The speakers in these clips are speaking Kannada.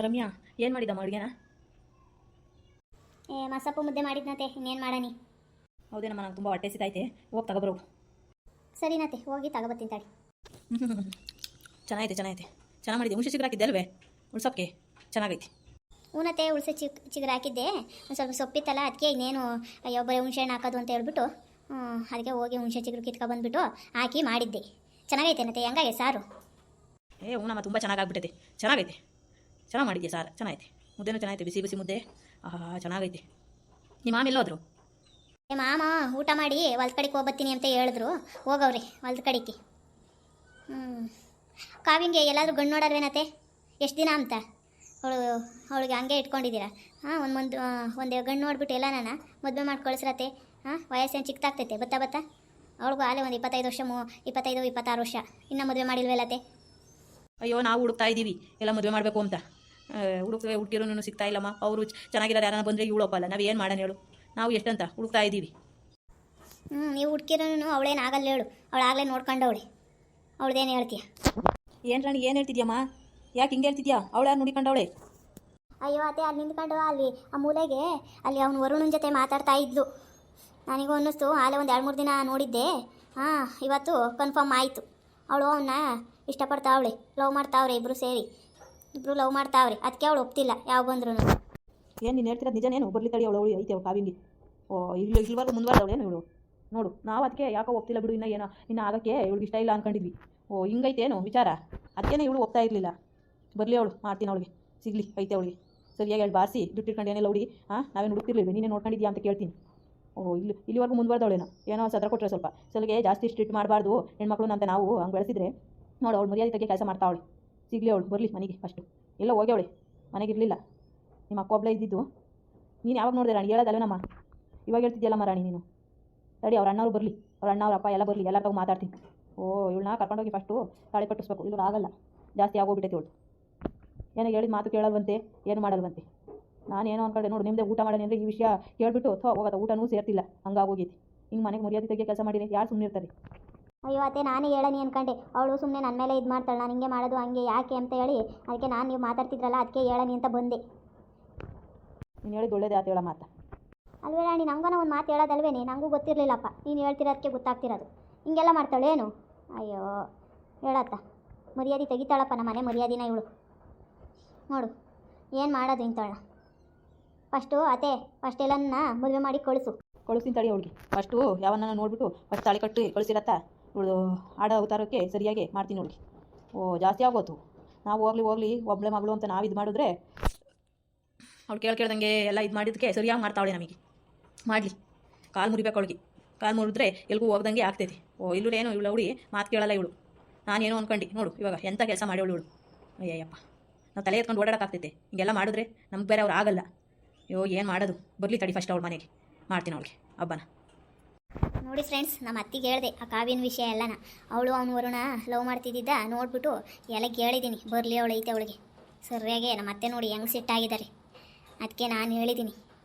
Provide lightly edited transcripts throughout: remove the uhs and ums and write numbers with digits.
ರಮ್ಯಾ ಏನು ಮಾಡಿದ್ದಮ್ಮ ಅಡುಗೆನ? ಮಸಪ್ಪು ಮುದ್ದೆ ಮಾಡಿದ್ನತೆ, ಇನ್ನೇನು ಮಾಡಾನಿ. ಹೌದೇನಮ್ಮ, ನಂಗೆ ತುಂಬ ಹೊಟ್ಟೆ ಸಿತೈತೆ, ಹೋಗಿ ತಗೊಬರೋ. ಸರಿನತೆ, ಹೋಗಿ ತಗೊಬತ್ತೀನಿ ತಾಳಿ. ಚೆನ್ನಾಗೈತೆ ಚೆನ್ನಾಗೈತೆ, ಚೆನ್ನಾಗಿ ಮಾಡಿದ್ದೆ. ಹುಣಸೆ ಚಿಗುರು ಹಾಕಿದ್ದೆ ಅಲ್ವೇ ಉಳ್ಸೋಕ್ಕೆ? ಚೆನ್ನಾಗೈತೆ. ಹೂನತೆ, ಉಳ್ಸೆ ಚಿಗುರು ಹಾಕಿದ್ದೆ. ಒಂದು ಸ್ವಲ್ಪ ಸೊಪ್ಪಿತ್ತಲ್ಲ, ಅದಕ್ಕೆ ಇನ್ನೇನು ಅಯ್ಯೋ ಬರೀ ಹುಣಸೆ ಹಣ್ಣು ಹಾಕೋದು ಅಂತ ಹೇಳ್ಬಿಟ್ಟು ಅದಕ್ಕೆ ಹೋಗಿ ಹುಣಸೆ ಚಿಗುರು ಕಿತ್ಕೊಬಂದ್ಬಿಟ್ಟು ಹಾಕಿ ಮಾಡಿದ್ದೆ. ಚೆನ್ನಾಗೈತೆ ನತೆ, ಹೆಂಗಾಗೆ ಸಾರು? ಹೂನಮ್ಮ, ತುಂಬ ಚೆನ್ನಾಗಾಗ್ಬಿಟ್ಟೈತೆ. ಚೆನ್ನಾಗೈತೆ, ಚೆನ್ನಾಗಿ ಮಾಡಿದ್ಯಾ ಸಾರು, ಚೆನ್ನಾಗೈತೆ. ಮುದ್ದೆನೂ ಚೆನ್ನಾಗೈತೆ, ಬಿಸಿ ಬಿಸಿ ಮುದ್ದೆ. ಚೆನ್ನಾಗೈತೆ. ನಿಮ್ಮ ಮಾಮ ಎಲ್ಲೋದ್ರು? ಮಾಮ ಊಟ ಮಾಡಿ ಹೊಲ್ದ ಕಡೆಗೆ ಹೋಗ್ಬತ್ತೀನಿ ಅಂತ ಹೇಳಿದ್ರು, ಹೋಗವ್ರಿ ಹೊಲ್ದ ಕಡೆಗೆ. ಕಾವಿಂಗೆ ಎಲ್ಲಾದರೂ ಗಂಡು ನೋಡಾರ್ವೇನತೆ? ಎಷ್ಟು ದಿನ ಅಂತ ಅವಳಿಗೆ ಹಂಗೆ ಇಟ್ಕೊಂಡಿದ್ದೀರಾ? ಒಂದು ಗಂಡು ನೋಡ್ಬಿಟ್ಟು ಎಲ್ಲ ನಾನು ಮದುವೆ ಮಾಡಿ ಕಳಿಸ್ರತ್ತೆ. ವಯಸ್ಸೇನು ಚಿಕ್ಕದಾಗ್ತೈತೆ ಬತ್ತಾ ಬತ್ತಾ. ಅವಳಿಗೂ ಆಲೇ ಒಂದು 25 ವರ್ಷ, 25-26 ವರ್ಷ, ಇನ್ನೂ ಮದುವೆ ಮಾಡಿಲ್ವೇಲತ್ತೆ? ಅಯ್ಯೋ, ನಾವು ಹುಡುಕ್ತಾ ಇದ್ದೀವಿ ಎಲ್ಲ ಮದುವೆ ಮಾಡಬೇಕು ಅಂತ. ಹುಡುಕಿರೋನು ಸಿಗ್ತಾ ಇಲ್ಲಮ್ಮ. ಅವರು ಚೆನ್ನಾಗಿರೋರು ಯಾರನ್ನ ಬಂದರೆ ಇವಳಪ್ಪಲ್ಲ, ನಾವು ಏನು ಮಾಡೋಣ ಹೇಳು? ನಾವು ಎಷ್ಟಂತ ಹುಡುಕ್ತಾ ಇದ್ದೀವಿ. ನೀವು ಹುಡುಕಿರೋನು ಅವಳೇನು ಆಗಲ್ಲ ಹೇಳು, ಅವಳಾಗಲೇ ನೋಡ್ಕೊಂಡವಳೆ. ಅವಳದೇನು ಹೇಳ್ತೀಯ? ಏನು ರಾಣಿ, ಏನು ಹೇಳ್ತಿದ್ಯಮ್ಮ? ಯಾಕೆ ಹಿಂಗೆ ಹೇಳ್ತಿದ್ಯಾ? ಅವಳು ಯಾರು ನೋಡಿಕೊಂಡವಳೆ? ಅಯ್ಯೋ ಅತ್ತೆ, ಅಲ್ಲಿ ನಿಂತ್ಕೊಂಡು ಅಲ್ಲಿ ಆ ಮೂಲೆಗೆ ಅಲ್ಲಿ ಅವನು ವರುಣನ ಜೊತೆ ಮಾತಾಡ್ತಾ ಇದ್ಲು. ನನಗೂ ಅನ್ನಿಸ್ತು, ಆಲೇ ಒಂದು 2-3 ದಿನ ನೋಡಿದ್ದೆ. ಇವತ್ತು ಕನ್ಫರ್ಮ್ ಆಯಿತು. ಅವಳು ಅವನ್ನ ಇಷ್ಟಪಡ್ತಾವಳೆ, ಲವ್ ಮಾಡ್ತಾವ್ರೆ, ಇಬ್ಬರು ಲವ್ ಮಾಡ್ತಾವ್ರೆ. ಅದಕ್ಕೆ ಅವಳು ಒಪ್ತಿಲ್ಲ ಯಾವ ಬಂದ್ರು. ಏನು ನೀನು ಹೇಳ್ತಿರೋದು ನಿಜನೇನು? ಬರ್ಲಿ ತಡಿ, ಅವಳು ಐತೆ ಅವಳು ಕಾವಿಂಗಿ. ಇಲ್ಲಿವರೆಗೂ ಮುಂದುವರೆದವಳೇನು ಇವಳು? ನೋಡು, ನಾವು ಅದಕ್ಕೆ ಯಾಕೋ ಒಪ್ತಿಲ್ಲ ಬಿಡು, ಇನ್ನು ಆಗೋಕ್ಕೆ ಇವಳಿಗೆ ಇಷ್ಟ ಇಲ್ಲ ಅಂದ್ಕೊಂಡಿದ್ವಿ. ಹಿಂಗೈತೇನು ವಿಚಾರ? ಅದಕ್ಕೇನೆ ಇವಳು ಒಪ್ತಾ ಇರಲಿಲ್ಲ. ಬರಲಿ ಅವಳು, ಮಾಡ್ತೀನಿ ಅವಳಿಗೆ, ಸಿಗಲಿ ಐತೆ ಅವಳಿಗೆ. ಸರಿಯಾಗಿ ಹೇಳಿ ಬಾರಿಸಿ ದುಡ್ಡಿಟ್ಕೊಂಡು ಏನೆಲ್ಲ ಹುಡುಗಿ. ನಾವೇನು ಹುಡುಕ್ತಿರ್ಲಿಲ್ಲ, ನೀನೇ ನೋಡ್ಕೊಂಡಿದ್ಯಾ ಅಂತ ಕೇಳ್ತೀನಿ. ಇಲ್ಲಿವರೆಗೂ ಮುಂದುವರೆದವಳೇನೋ, ಏನೋ ಸದ್ರ ಕೊಟ್ಟರೆ ಸ್ವಲ್ಗೆ ಜಾಸ್ತಿ ಸ್ಟ್ರಿಕ್ಟ್ ಮಾಡಬಾರ್ದು ಹೆಣ್ಮಕ್ಳು ಅಂತ ನಾವು ಹಂಗೆ ಬೆಳೆಸಿದ್ರೆ. ನೋಡು, ಅವಳು ಮರ್ಯಾದೆ ತೆಗೆ ಕೆಲಸ ಮಾಡ್ತಾವಳೆ. ಸಿಗಲಿ ಅವಳು, ಬರಲಿ ಮನೆಗೆ ಫಸ್ಟು. ಎಲ್ಲ ಹೋಗ್ಯವಳೆ, ಮನೆಗಿರಲಿಲ್ಲ. ನಿಮ್ಮ ಅಕ್ಕ ಒಬ್ಬಳೇ ಇದ್ದಿದ್ದು. ನೀನು ಯಾವಾಗ ನೋಡಿದೆ ರಾಣಿ? ಹೇಳೋದಲ್ವೇನಮ್ಮ? ಇವಾಗ ಹೇಳ್ತಿದ್ಯಲ್ಲಮ್ಮ ರಾಣಿ ನೀನು. ಸರಿ, ಅವ್ರ ಅಣ್ಣವ್ರು ಬರಲಿ, ಅವ್ರ ಅಣ್ಣ ಅವ್ರ ಅಪ್ಪ ಎಲ್ಲ ಬರಲಿ, ಎಲ್ಲ ತಾವು ಮಾತಾಡ್ತೀನಿ. ಇವಳನ್ನ ಕರ್ಕೊಂಡೋಗಿ ಫಸ್ಟು ತಾಳಿ ಕಟ್ಟಿಸ್ಬೇಕು. ಇವ್ರು ಆಗಲ್ಲ, ಜಾಸ್ತಿ ಆಗೋಗ್ಬಿಟ್ಟೈತೆ ಇವಳು. ಏನೋ ಹೇಳಿದ ಮಾತು ಕೇಳಲ್ವಂತೆ, ಏನು ಮಾಡಲ್ವಂತೆ. ನಾನೇನೋ ಅಂದ್ಕೊಂಡೆ. ನೋಡು, ನಿಮ್ಮದೇ ಊಟ ಮಾಡೋಣ ಅಂದರೆ ಈ ವಿಷಯ ಕೇಳಿಬಿಟ್ಟು ಹೋಗೋದ ಊಟನೂ ಸೇರ್ತಿಲ್ಲ, ಹಂಗಾಗೋಗೈತಿ. ಹಿಂಗೆ ಮನೆಗೆ ಮರ್ಯಾದೆ ತೆಗೆ ಕೆಲಸ ಮಾಡಿರಿ, ಯಾರು ಸುಮ್ಮನೆ ಇರ್ತಾರೆ? ಅಯ್ಯೋ ಅತ್ತೆ, ನಾನೇ ಹೇಳನಿ ಅನ್ಕೊಂಡೆ. ಅವಳು ಸುಮ್ಮನೆ ನನ್ನ ಮೇಲೆ ಇದು ಮಾಡ್ತಾಳೆ, ನಾನು ಹಿಂಗೆ ಮಾಡೋದು ಹಂಗೆ ಯಾಕೆ ಅಂತ ಹೇಳಿ, ಅದಕ್ಕೆ ನಾನು ನೀವು ಮಾತಾಡ್ತಿದ್ರಲ್ಲ ಅದಕ್ಕೆ ಹೇಳನಿ ಅಂತ ಬಂದೆ. ನೀನು ಹೇಳಿದ್ದು ಒಳ್ಳೇದೇ ಆತ, ಹೇಳ ಮಾತಾ. ಅಲ್ವೇ ರಾಣಿ, ನಂಗನ ಒಂದು ಮಾತು ಹೇಳೋದಲ್ವೇನೆ, ನನಗೂ ಗೊತ್ತಿರಲಿಲ್ಲಪ್ಪ. ನೀನು ಹೇಳ್ತಿರೋದಕ್ಕೆ ಗೊತ್ತಾಗ್ತಿರೋದು. ಹಿಂಗೆಲ್ಲ ಮಾಡ್ತಾಳೆ ಏನು? ಅಯ್ಯೋ ಹೇಳತ್ತ, ಮರ್ಯಾದೆ ತೆಗಿತಾಳಪ್ಪ ನಮ್ಮ ಮನೆ ಮರ್ಯಾದಿನ ಇವಳು. ನೋಡು ಏನು ಮಾಡೋದು ಇಂತಾಳ. ಫಸ್ಟ್ ಎಲ್ಲನ್ನ ಮದುವೆ ಮಾಡಿ ಕಳಿಸ್ತೀನಿ ತಡಿ ಅವಳಿಗೆ. ಫಸ್ಟು ಯಾವನ್ನ ನೋಡ್ಬಿಟ್ಟು ಫಸ್ಟ್ ತಾಳಿ ಕಟ್ಟಿ ಕಳಿಸಿರತ್ತಾ. ಇವಳು ಆಡೋ ಅವತಾರಕ್ಕೆ ಸರಿಯಾಗಿ ಮಾಡ್ತೀನಿ ಅವಳಿಗೆ. ಜಾಸ್ತಿ ಆಗೋತು. ನಾವು ಹೋಗ್ಲಿ ಒಬ್ಬಳೆ ಮಗಳು ಅಂತ ನಾವು ಇದು ಮಾಡಿದ್ರೆ ಅವಳು ಕೇಳ್ದಂಗೆ ಎಲ್ಲ ಇದು ಮಾಡಿದ್ದಕ್ಕೆ ಸರಿಯಾಗಿ ಮಾಡ್ತಾವಳೆ ನಮಗೆ. ಮಾಡಲಿ, ಕಾಲು ಮುರಿಬೇಕು ಅವಳಿಗೆ. ಕಾಲು ಮುರಿದ್ರೆ ಎಲ್ಗೂ ಹೋಗ್ದಂಗೆ ಆಗ್ತೈತಿ. ಇಲ್ಲೂ ಏನು ಇವಳು ಅವಳಿ ಮಾತು ಕೇಳಲ್ಲ ಇವಳು. ನಾನೇನು ಅಂದ್ಕೊಂಡು ನೋಡು ಇವಾಗ ಎಂಥ ಕೆಲಸ ಮಾಡೋಳು ಇವಳು. ಅಯ್ಯಪ್ಪ, ನಾವು ತಲೆ ಎತ್ಕೊಂಡು ಓಡಾಡೋಕ್ಕಾಗ್ತೈತೆ. ಹಿಂಗೆಲ್ಲ ಮಾಡಿದ್ರೆ ನಮ್ಗೆ ಬೇರೆ ಅವ್ರು ಆಗಲ್ಲ. ಏನು ಮಾಡೋದು? ಬರಲಿ ತಡಿ, ಫಸ್ಟ್ ಅವಳು ಮನೆಗೆ ಮಾಡ್ತೀನಿ ಅವಳಿಗೆ ಹಬ್ಬನ. ನೋಡಿ ಫ್ರೆಂಡ್ಸ್, ನಮ್ಮ ಅತ್ತಿಗೆ ಹೇಳಿದೆ ಆ ಕಾವಿನ ವಿಷಯ ಎಲ್ಲನ. ಅವಳು ಅವನು ವರುಣ ಲವ್ ಮಾಡ್ತಿದ್ದ ನೋಡ್ಬಿಟ್ಟು ಎಲ್ಲ ಕೇಳಿದ್ದೀನಿ. ಬರಲಿ ಅವಳು ಐತೆ ಅವಳಿಗೆ ಸರಿಯಾಗಿ. ನಮ್ಮ ಅತ್ತೆ ನೋಡಿ ಹೆಂಗೆ ಸಿಟ್ಟಾಗಿದ್ದಾರೆ. ಅದಕ್ಕೆ ನಾನು ಹೇಳಿದ್ದೀನಿ,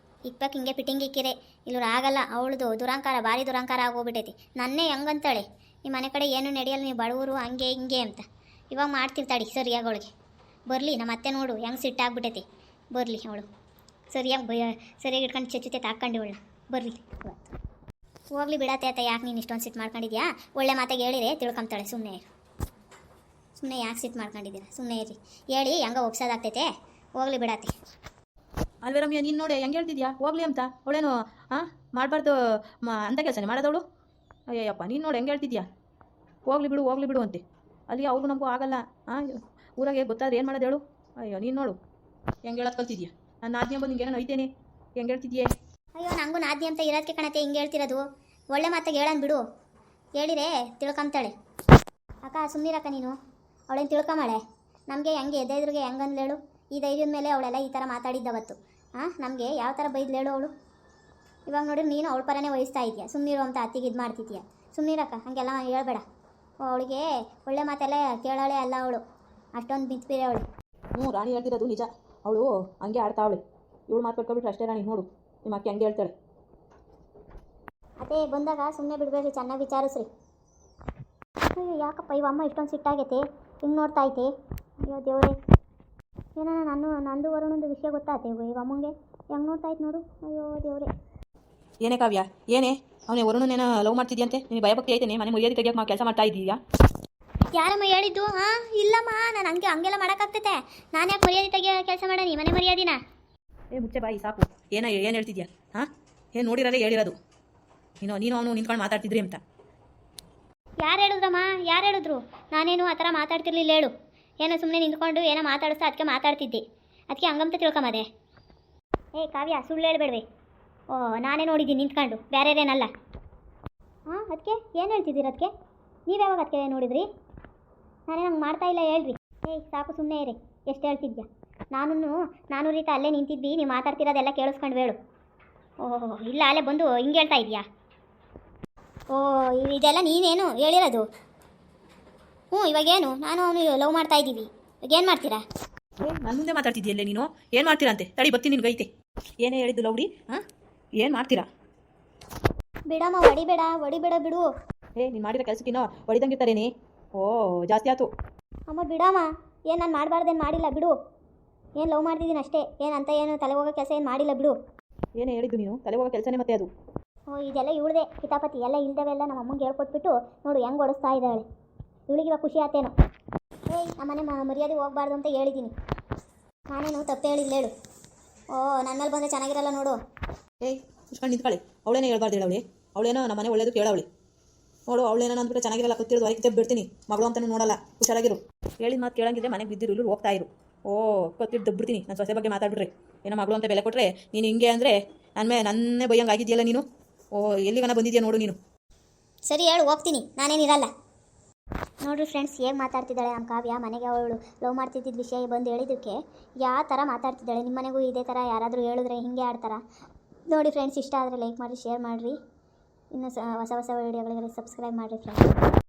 ಇಪ್ಪಕ್ಕೆ ಹಿಂಗೆ ಫಿಟ್ಟಿಂಗ್ ಇಕ್ಕಿರೆ ಇಲ್ಲೂ ಆಗಲ್ಲ. ಅವಳದು ದುರಂಕಾರ, ಭಾರಿ ದುರಂಕಾರ ಆಗೋಗ್ಬಿಟ್ಟೈತಿ. ನನ್ನೇ ಹೆಂಗಂತಾಳೆ, ಈ ಮನೆ ಕಡೆ ಏನು ನಡೆಯಲ್ಲ, ನೀವು ಬಡವರು ಹಂಗೆ ಹಿಂಗೆ ಅಂತ. ಇವಾಗ ಮಾಡ್ತಿರ್ತಾಳೆ ಸರಿಯಾಗಿ ಅವಳಿಗೆ. ಬರಲಿ, ನಮ್ಮ ಅತ್ತೆ ನೋಡು ಹೆಂಗೆ ಸಿಟ್ಟಾಗ್ಬಿಟ್ಟೈತಿ. ಬರಲಿ ಅವಳು ಸರಿಯಾಗಿ ಇಟ್ಕೊಂಡು ಚುಚ್ಚುತ್ತೆ ತಾಕೊಂಡು ಇವಳನ್ನ. ಬರಲಿ ಹೋಗ್ಲಿ ಬಿಡತ್ತೆ ಅತ್ತ, ಯಾಕೆ ನೀನು ಇಷ್ಟೊಂದು ಸಿಟ್ಟು ಮಾಡ್ಕೊಂಡಿದ್ಯಾ? ಒಳ್ಳೆ ಮಾತಾಗಿ ಹೇಳಿರೆ ತಿಳ್ಕೊಂತಾಳೆ. ಸುಮ್ಮನೆ ಯಾಕೆ ಸಿಟ್ಟು ಮಾಡ್ಕೊಂಡಿದ್ದೀರಾ? ಸುಮ್ಮನೆ ಇರಿ, ಹೇಳಿ ಹೆಂಗೆ ಒಪ್ಸೋದಾಗ್ತೈತೆ. ಹೋಗ್ಲಿ ಬಿಡತ್ತೆ. ಅಲ್ವೇ ರಮ್ಯಾ, ನೀನು ನೋಡಿ ಹೆಂಗೆ ಹೇಳ್ತಿದ್ಯಾ ಹೋಗ್ಲಿ ಅಂತ? ಅವಳೇನು ಮಾಡಬಾರ್ದು ಅಂತ ಕೆಲಸನೇ ಮಾಡೋದವಳು? ಅಯ್ಯಪ್ಪ, ನೀನು ನೋಡಿ ಹೆಂಗೆ ಹೇಳ್ತಿದ್ಯಾ? ಹೋಗ್ಲಿ ಬಿಡು ಅಂತೆ. ಅಲ್ಲಿ ಅವ್ರಿಗೂ ನಮಗೂ ಆಗಲ್ಲ. ಊರಾಗೆ ಗೊತ್ತಾದ್ರೆ ಏನು ಮಾಡೋದು ಹೇಳು? ಅಯ್ಯೋ, ನೀನು ನೋಡು ಹೆಂಗೆ ಹೇಳೋದು ಕಲ್ತಿದ್ಯಾ. ನಾನು ನಾದ್ನಿ ಬಂದು ನಿಂಗೆ ಏನೋ ಐತೇನೆ, ಹೆಂಗೆ ಹೇಳ್ತಿದ್ಯೆ? ಅಯ್ಯೋ, ನನಗೂ ನಾದ್ನಿ ಅಂತ ಇರೋದಕ್ಕೆ ಕಣತೆ ಹಿಂಗೆ ಹೇಳ್ತಿರೋದು. ಒಳ್ಳೆ ಮಾತಾಗಿ ಹೇಳನ್ ಬಿಡು, ಹೇಳಿರೆ ತಿಳ್ಕೊಂತಾಳೆ. ಅಕ್ಕ ಸುಮ್ಮನಿರಕ್ಕ ನೀನು, ಅವಳೇನು ತಿಳ್ಕೊಂಬಾಳೆ. ನಮಗೆ ಹೆಂಗೆ ಎದ್ರಿಗೆ ಹೆಂಗಂದ್ಲು ಹೇಳು? ಈ ಧೈರ್ಯದ ಮೇಲೆ ಅವಳೆಲ್ಲ ಈ ಥರ ಮಾತಾಡಿದ್ದವತ್ತು. ನಮಗೆ ಯಾವ ಥರ ಬೈದ್ಲು ಹೇಳು ಅವಳು? ಇವಾಗ ನೋಡಿ, ನೀನು ಅವಳ ಪರನೇ ವಹಿಸ್ತಾ ಇದೆಯಾ. ಸುಮ್ಮನಿರು ಅಂತ ಅತ್ತಿಗೆ ಇದು ಮಾಡ್ತಿದ್ಯಾ. ಸುಮ್ಮನಿರಕ್ಕ, ಹಾಗೆಲ್ಲ ಹೇಳ್ಬೇಡ. ಅವಳಿಗೆ ಒಳ್ಳೆ ಮಾತೆಲ್ಲ ಕೇಳಾಳೆ ಅಲ್ಲ ಅವಳು, ಅಷ್ಟೊಂದು ಮಿತ್ಬಿರೆ ಅವಳು. ರಾಣಿ ಹೇಳ್ತಿರೋದು ನಿಜ. ಅವಳು ಹಂಗೆ ಆಡ್ತಾವಳೆ. ಇವಳು ಮಾತಾಡ್ಕೊಬಿಟ್ರೆ ಅಷ್ಟೇ ರಾಣಿ. ನೋಡು, ನಿಮ್ಮ ಅಕ್ಕಿ ಹಂಗೆ ಹೇಳ್ತಾಳೆ. ಅದೇ ಬಂದಾಗ ಸುಮ್ಮನೆ ಬಿಡಬೇಡ್ರಿ, ಚೆನ್ನಾಗಿ ವಿಚಾರಿಸ್ರಿ. ಅಯ್ಯೋ ಯಾಕಪ್ಪ ಇವಮ್ಮ ಇಷ್ಟೊಂದು ಸಿಟ್ಟಾಗೈತೆ, ಹಿಂಗೆ ನೋಡ್ತಾ ಐತೆ. ಅಯ್ಯೋ ದೇವರೇ, ಏನೋ ನಂದು ವರುಣಂದು ವಿಷಯ ಗೊತ್ತಾಯ್ತು ಈಗ ಅಮ್ಮಂಗೆ ಹೆಂಗೆ ನೋಡ್ತಾ ಇತ್ತು ನೋಡು. ಅಯ್ಯೋ ದೇವ್ರೆ. ಏನೇ ಕಾವ್ಯ, ಏನೇ ಅವನೇ ವರುಣನೇನ ಲವ್ ಮಾಡ್ತಿದ್ಯಂತೆ? ನೀನು ಭಯಭಕ್ತಿ ಐತೇನೆ? ಮನೆ ಮರ್ಯಾದೆ ತೆಗಿಯೋಕೆ ಕೆಲಸ ಮಾಡ್ತಾ ಇದ್ದೀಯಾ? ಯಾರಮ್ಮ ಹೇಳಿದ್ದು? ಹಾಂ ಇಲ್ಲಮ್ಮ, ನಾನು ಹಂಗೆಲ್ಲ ಮಾಡೋಕ್ಕಾಗ್ತೈತೆ? ನಾನು ಯಾಕೆ ಮರ್ಯಾದೆ ತೆಗಿಯೋ ಕೆಲಸ ಮಾಡೀನಿ? ಮನೆ ಮರ್ಯಾದಿನ? ಮುಚ್ಚೆ ಬಾಯಿ ಸಾಕು. ಏನು ಹೇಳ್ತಿದ್ಯಾ? ಹಾಂ, ಏನು ನೋಡಿರೋದೇ ಹೇಳಿರೋದು. ನೀನು ಅವನು ನಿಂತ್ಕೊಂಡು ಮಾತಾಡ್ತಿದ್ರಿ ಅಂತ. ಯಾರು ಹೇಳಿದ್ರಮ್ಮ? ಯಾರು ಹೇಳಿದ್ರು? ನಾನೇನು ಆ ಥರ ಮಾತಾಡ್ತಿರ್ಲಿಲ್ಲ ಹೇಳು. ಏನೋ ಸುಮ್ಮನೆ ನಿಂತ್ಕೊಂಡು ಏನೋ ಮಾತಾಡಿಸ್ತಾ ಅದಕ್ಕೆ ಮಾತಾಡ್ತಿದ್ದೆ. ಅದಕ್ಕೆ ಹಂಗಂತ ತಿಳ್ಕೊಂಬದೆ. ಕಾವ್ಯ, ಸುಳ್ಳು ಹೇಳ್ಬೇಡ್ವೆ. ಓ, ನಾನೇ ನೋಡಿದ್ದೀನಿ ನಿಂತ್ಕೊಂಡು, ಬೇರೆದೇನಲ್ಲ. ಹಾಂ, ಅದಕ್ಕೆ ಏನು ಹೇಳ್ತಿದ್ದೀರಿ? ಅದಕ್ಕೆ ನೀವು ಯಾವಾಗ ಅದಕ್ಕೆ ನೋಡಿದ್ರಿ? ನಾನೇ ಹಂಗೆ ಮಾಡ್ತಾ ಇಲ್ಲ ಹೇಳ್ರಿ. ಸಾಕು ಸುಮ್ಮನೆ ಇರಿ. ಎಷ್ಟು ಹೇಳ್ತಿದ್ಯಾ? ನಾನು ರೀತಿ ಅಲ್ಲೇ ನಿಂತಿದ್ವಿ, ನೀವು ಮಾತಾಡ್ತಿರೋದೆಲ್ಲ ಕೇಳಿಸ್ಕೊಂಡು ಹೇಳು. ಓಹೋ, ಇಲ್ಲ ಅಲ್ಲೇ ಬಂದು ಹಿಂಗೆ ಹೇಳ್ತಾ ಇದೆಯಾ? ಓ, ಇದೆಲ್ಲ ನೀನೇನು ಹೇಳಿರೋದು? ಇವಾಗೇನು ನಾನು ಅವನು ಲವ್ ಮಾಡ್ತಾ ಇದ್ದೀವಿ, ಇವಾಗೇನು ಮಾಡ್ತೀರಾ? ನನ್ನ ಮುಂದೆ ಮಾತಾಡ್ತಿದ್ದೀಯಲ್ಲೇ ನೀನು? ಏನು ಮಾಡ್ತೀರಾ ಅಂತೆ? ತಡಿ ಬರ್ತೀನಿ ನಿನ್ಗೈತೆ. ಏನೇ ಹೇಳಿದ್ದು ಲೌಡಿ? ಹಾಂ, ಏನು ಮಾಡ್ತೀರಾ? ಬಿಡಮ್ಮ, ಹೊಡಿಬೇಡ ಬಿಡು. ನೀನು ಮಾಡಿರೋ ಕೆಲಸಕ್ಕಿನ್ನೋ ಹೊಡಿದಂಗಿರ್ತಾರೇನಿ? ಓ, ಜಾಸ್ತಿ ಆಯ್ತು. ಅಮ್ಮ ಬಿಡಮ್ಮ, ಏನು ನಾನು ಮಾಡಬಾರ್ದೇನು ಮಾಡಿಲ್ಲ ಬಿಡು. ಏನು ಲವ್ ಮಾಡ್ತಿದ್ದೀನಿ ಅಷ್ಟೇ, ಏನು ತಲೆ ಹೋಗೋ ಕೆಲಸ ಏನು ಮಾಡಿಲ್ಲ ಬಿಡು. ಏನೇ ಹೇಳಿದ್ದು ನೀನು? ತಲೆ ಹೋಗೋ ಕೆಲಸನೇ ಮತ್ತೆ ಅದು. ಇದೆಲ್ಲ ಇವಳದೆ ಕಿತಾಪತಿ ಎಲ್ಲ ಇಲ್ದವೆಲ್ಲ ನಮ್ಮ ಅಮ್ಮಂಗೆ ಹೇಳ್ಕೊಟ್ಬಿಟ್ಟು ನೋಡು ಹೆಂಗೆ ಓಡಿಸ್ತಾ ಇದ್ದಾಳೆ. ಇವಳಿಗೆ ಇವಾಗ ಖುಷಿ ಆತೇನೋ. ನಮ್ಮನೆ ಮರ್ಯಾದೆ ಹೋಗ್ಬಾರ್ದು ಅಂತ ಹೇಳಿದ್ದೀನಿ. ನಾನೇನು ತಪ್ಪು ಹೇಳಿಲ್ಲ ಹೇಳು. ನನ್ನ ಮೇಲೆ ಬಂದರೆ ಚೆನ್ನಾಗಿರಲ್ಲ ನೋಡು. ಕುತ್ಕೊಂಡು ನಿಂತ್ಕೊಳ್ಳಿ. ಅವಳೇನೇ ಹೇಳ್ಬಾರ್ದು ಹೇಳವಳಿ. ಅವಳೇನೋ ನಮ್ಮನೆ ಒಳ್ಳೇದು ಕೇಳವಳಿ. ನೋಡು, ಅವಳೇನೋ ಅಂದ್ಬಿಟ್ಟು ಚೆನ್ನಾಗಿರಲ್ಲ, ಕೂತಿರೋದು ಹೊರಗೆ ತೆಪ್ಪು ಬಿಡ್ತೀನಿ. ಮಗಳು ಅಂತಲೂ ನೋಡಲ್ಲ, ಹುಷಾರಾಗಿರು. ಹೇಳಿದ ಮಾತು ಕೇಳಂಗಿದ್ರೆ ಮನೆಗೆ ಬಿದ್ದಿರು, ಇಲ್ಲಿ ಹೋಗ್ತಾ ಇರು. ಕತ್ತಿಟ್ಟು ದಬ್ಬಿಡ್ತೀನಿ. ನನ್ನ ಸೊಸೆ ಬಗ್ಗೆ ಮಾತಾಡ್ಬಿಟ್ರೆ ಏನೋ ಮಗಳು ಅಂತ ಬೆಲೆ ಕೊಟ್ಟರೆ ನೀನು ಹಿಂಗೆ ಅಂದರೆ ನನ್ನೇ ಬೈಯಂಗೆ ಆಗಿದೆಯಲ್ಲ ನೀನು. ಎಲ್ಲಿಗನ ಬಂದಿದ್ಯಾ ನೋಡು ನೀನು. ಸರಿ ಹೇಳು, ಹೋಗ್ತೀನಿ, ನಾನೇನಿರಲ್ಲ. ನೋಡ್ರಿ ಫ್ರೆಂಡ್ಸ್, ಹೇಗೆ ಮಾತಾಡ್ತಿದ್ದಾಳೆ ನಮ್ಮ ಕಾವ್ಯ. ಮನೆಗೆ ಅವಳು ಲವ್ ಮಾಡ್ತಿದ್ದ ವಿಷಯ ಬಂದು ಹೇಳಿದ್ದಕ್ಕೆ ಯಾವ ಥರ ಮಾತಾಡ್ತಿದ್ದಾಳೆ. ನಿಮ್ಮ ಮನೆಗೂ ಇದೇ ಥರ ಯಾರಾದರೂ ಹೇಳಿದ್ರೆ ಹಿಂಗೆ ಆಡ್ತಾರ? ನೋಡಿ ಫ್ರೆಂಡ್ಸ್, ಇಷ್ಟ ಆದರೆ ಲೈಕ್ ಮಾಡಿರಿ, ಶೇರ್ ಮಾಡಿರಿ. ಇನ್ನು ಹೊಸ ವಿಡಿಯೋಗಳಿಗೆ ಸಬ್ಸ್ಕ್ರೈಬ್ ಮಾಡಿರಿ ಫ್ರೆಂಡ್ಸ್.